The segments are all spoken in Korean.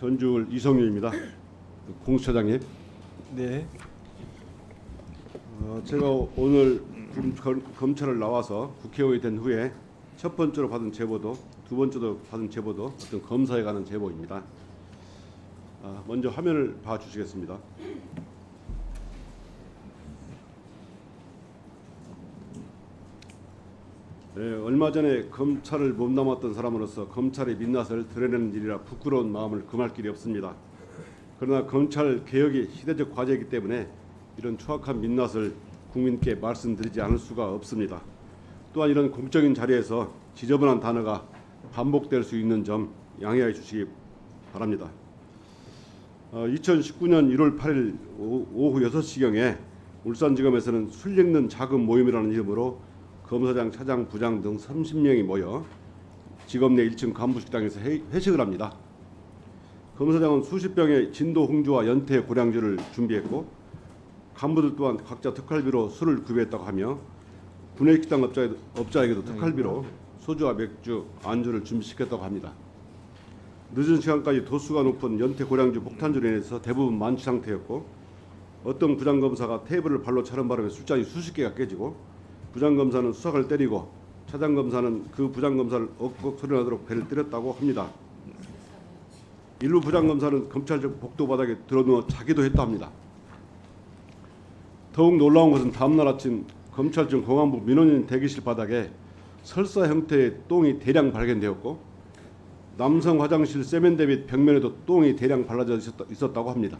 전주을 이성윤입니다. 공수처장님. 네. 제가 오늘 검찰을 나와서 국회의원이 된 후에 첫 번째로 받은 제보도 두 번째로 받은 제보도 어떤 검사에 관한 제보입니다. 먼저 화면을 봐주시겠습니다. 네, 얼마 전에 검찰을 몸담았던 사람으로서 검찰의 민낯을 드러내는 일이라 부끄러운 마음을 금할 길이 없습니다. 그러나 검찰 개혁이 시대적 과제이기 때문에 이런 추악한 민낯을 국민께 말씀드리지 않을 수가 없습니다. 또한 이런 공적인 자리에서 지저분한 단어가 반복될 수 있는 점 양해해 주시기 바랍니다. 2019년 1월 8일 오후 6시경에 울산지검에서는 술 읽는 작은 모임이라는 이름으로 검사장, 차장, 부장 등 30명이 모여 지검 내 1층 간부식당에서 회식을 합니다. 검사장은 수십 병의 진도 홍주와 연태 고량주를 준비했고 간부들 또한 각자 특활비로 술을 구비했다고 하며 구내식당 업자에게도 특활비로 소주와 맥주, 안주를 준비시켰다고 합니다. 늦은 시간까지 도수가 높은 연태 고량주 폭탄주로 인해서 대부분 만취 상태였고 어떤 부장검사가 테이블을 발로 차는 바람에 술잔이 수십 개가 깨지고 부장검사는 수석을 때리고 차장검사는 그 부장검사를 억억 소리나도록 배를 때렸다고 합니다. 일부 부장검사는 검찰청 복도바닥에 드러누워 자기도 했다 합니다. 더욱 놀라운 것은 다음날 아침 검찰청 공안부 민원인 대기실 바닥에 설사 형태의 똥이 대량 발견되었고 남성 화장실 세면대 및 벽면에도 똥이 대량 발라져 있었다고 합니다.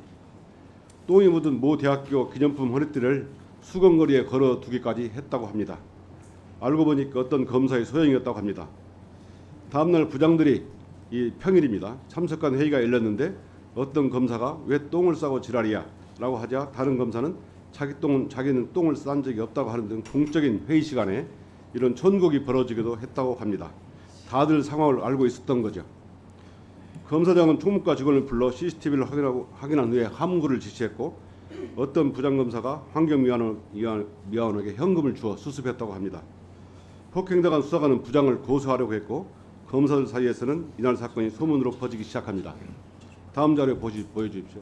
똥이 묻은 모 대학교 기념품 허리띠를 수건거리에 걸어두기까지 했다고 합니다. 알고 보니까 어떤 검사의 소형이었다고 합니다. 다음날 부장들이 이 평일입니다. 참석한 회의가 열렸는데 어떤 검사가 왜 똥을 싸고 지랄이야 라고 하자 다른 검사는 자기는 똥을 싼 적이 없다고 하는 등 공적인 회의 시간에 이런 촌곡이 벌어지기도 했다고 합니다. 다들 상황을 알고 있었던 거죠. 검사장은 총무과 직원을 불러 CCTV를 확인한 후에 함구를 지시했고 어떤 부장검사가 환경미화원에게 현금을 주어 수습했다고 합니다. 폭행당한 수사관은 부장을 고소하려고 했고 검사들 사이에서는 이날 사건이 소문으로 퍼지기 시작합니다. 다음 자료 보여주십시오.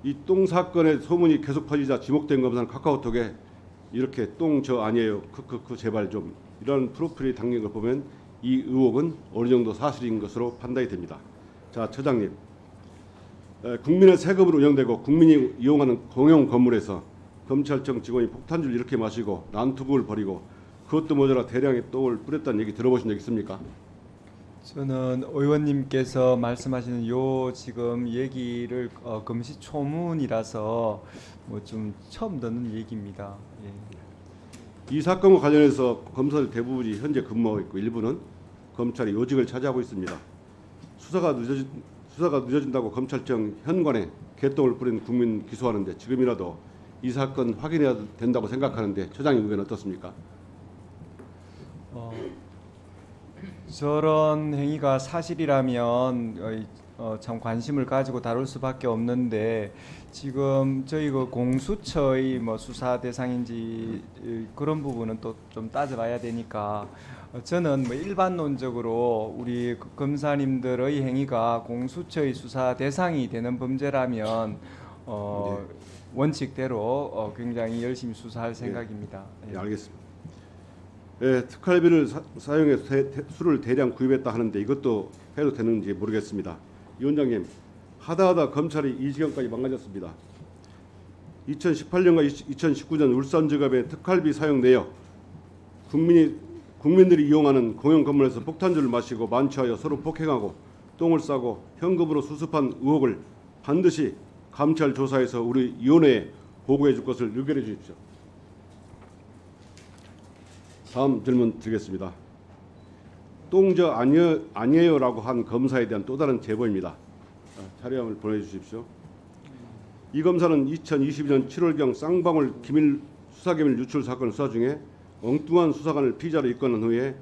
이 똥 사건의 소문이 계속 퍼지자 지목된 검사는 카카오톡에 이렇게 똥 저 아니에요 크크크 제발 좀 이런 프로필이 담긴 걸 보면 이 의혹은 어느 정도 사실인 것으로 판단이 됩니다. 자, 처장님, 국민의 세금으로 운영되고 국민이 이용하는 공용 건물에서 검찰청 직원이 폭탄주를 이렇게 마시고 난투극을 벌이고 그것도 모자라 대량의 똥을 뿌렸다는 얘기 들어보신 적 있습니까? 저는 의원님께서 말씀하시는 요 지금 얘기를 금시초문이라서 뭐 좀 처음 듣는 얘기입니다. 예. 이 사건과 관련해서 검사들 대부분이 현재 근무하고 있고 일부는 검찰이 요직을 차지하고 있습니다. 수사가 늦어진다고 검찰청 현관에 개똥을 뿌린 국민 기소하는데 지금이라도 이 사건 확인해야 된다고 생각하는데 처장님 의견 어떻습니까? 저런 행위가 사실이라면 참 관심을 가지고 다룰 수밖에 없는데 지금 저희 그 공수처의 뭐 수사 대상인지 그런 부분은 또 좀 따져봐야 되니까 저는 뭐 일반론적으로 우리 검사님들의 행위가 공수처의 수사 대상이 되는 범죄라면 네. 원칙대로 굉장히 열심히 수사할 생각입니다. 네, 알겠습니다. 예, 특활비를 사용해서 술을 대량 구입했다 하는데 이것도 해도 되는지 모르겠습니다. 위원장님, 하다하다 검찰이 이 지경까지 망가졌습니다. 2018년과 2019년 울산지검의 특활비 사용 내역, 국민들이 이용하는 공용 건물에서 폭탄주를 마시고 만취하여 서로 폭행하고 똥을 싸고 현금으로 수습한 의혹을 반드시 감찰 조사에서 우리 위원회에 보고해 줄 것을 의결해 주십시오. 다음 질문 드리겠습니다. 똥저 아니에요라고 한 검사에 대한 또 다른 제보입니다. 자료함을 보내주십시오. 이 검사는 2022년 7월경 쌍방울 수사기밀 유출 사건 수사 중에 엉뚱한 수사관을 피의자로 입건한 후에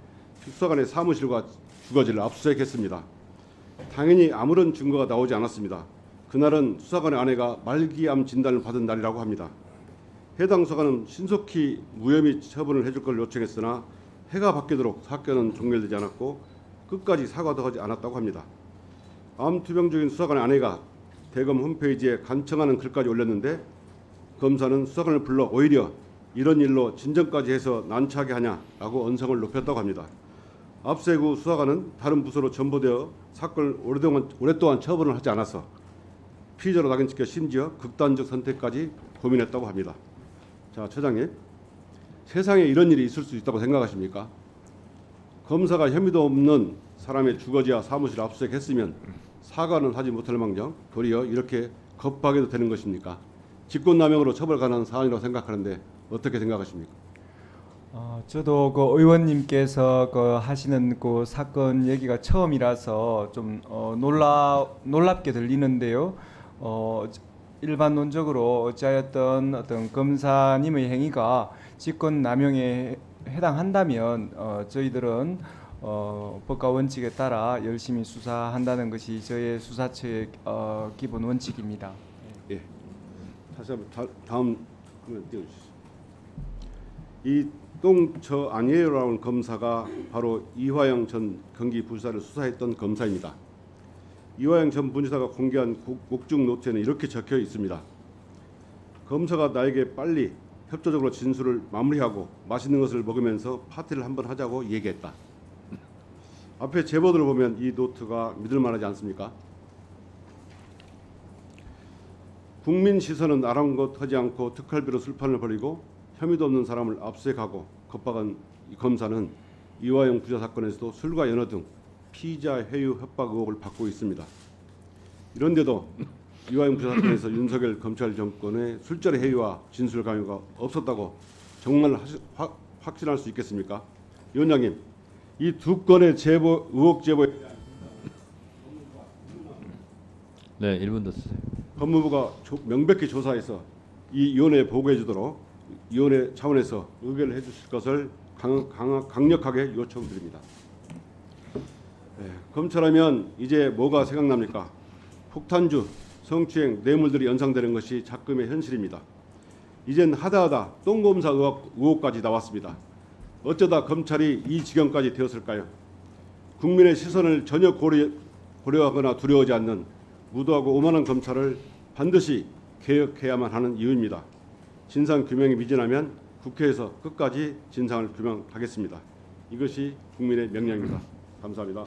수사관의 사무실과 주거지를 압수수색했습니다. 당연히 아무런 증거가 나오지 않았습니다. 그날은 수사관의 아내가 말기암 진단을 받은 날이라고 합니다. 해당 수사관은 신속히 무혐의 처분을 해줄 걸 요청했으나 해가 바뀌도록 사건은 종결되지 않았고 끝까지 사과도 하지 않았다고 합니다. 암투명적인 수사관의 아내가 대검 홈페이지에 간청하는 글까지 올렸는데 검사는 수사관을 불러 오히려 이런 일로 진정까지 해서 난처하게 하냐라고 언성을 높였다고 합니다. 압세구 수사관은 다른 부서로 전보되어 사건을 오랫동안 처분을 하지 않아서 피의자로 낙인찍혀 심지어 극단적 선택까지 고민했다고 합니다. 자, 처장님, 세상에 이런 일이 있을 수 있다고 생각하십니까? 검사가 혐의도 없는 사람의 주거지와 사무실을 압수수색했으면 사과는 하지 못할망정 도리어 이렇게 겁하게도 되는 것입니까? 직권남용으로 처벌 가능한 사안이라고 생각하는데 어떻게 생각하십니까? 저도 그 의원님께서 그 하시는 그 사건 얘기가 처음이라서 좀 놀랍게 들리는데요. 일반론적으로 어찌하였던 어떤 검사님의 행위가 직권남용에 해당한다면 저희들은 법과 원칙에 따라 열심히 수사한다는 것이 저의 수사처의 기본 원칙입니다. 예. 다시 한번 다음 화면 띄워주시죠. 이 똥저 아니에요라는 검사가 바로 이화영 전 경기부지사를 수사했던 검사입니다. 이화영 전 부지사가 공개한 곡중 노트에는 이렇게 적혀 있습니다. 검사가 나에게 빨리 협조적으로 진술을 마무리하고 맛있는 것을 먹으면서 파티를 한번 하자고 얘기했다. 앞에 제보들을 보면 이 노트가 믿을만하지 않습니까? 국민 시선은 아랑곳하지 않고 특활비로 술판을 벌이고 혐의도 없는 사람을 압수수색하고 겁박한 이 검사는 이화영 부자 사건에서도 술과 연어 등 피의자 회유 협박 의혹을 받고 있습니다. 이런데도 이화영 부자 사건에서 윤석열 검찰 정권의 술자리 회유와 진술 강요가 없었다고 정말 확신할 수 있겠습니까? 위원장님, 이 두 건의 제보 의혹 제보에 대한 네, 1분 더 쓰세요. 법무부가 명백히 조사해서 이 위원회에 보고해 주도록 위원회 차원에서 의결을 해 주실 것을 강력하게 요청드립니다. 네, 검찰하면 이제 뭐가 생각납니까? 폭탄주, 성추행, 뇌물들이 연상되는 것이 작금의 현실입니다. 이젠 하다하다 똥검사 의혹까지 나왔습니다. 어쩌다 검찰이 이 지경까지 되었을까요? 국민의 시선을 전혀 고려하거나 두려워하지 않는 무도하고 오만한 검찰을 반드시 개혁해야만 하는 이유입니다. 진상 규명이 미진하면 국회에서 끝까지 진상을 규명하겠습니다. 이것이 국민의 명령입니다. 감사합니다.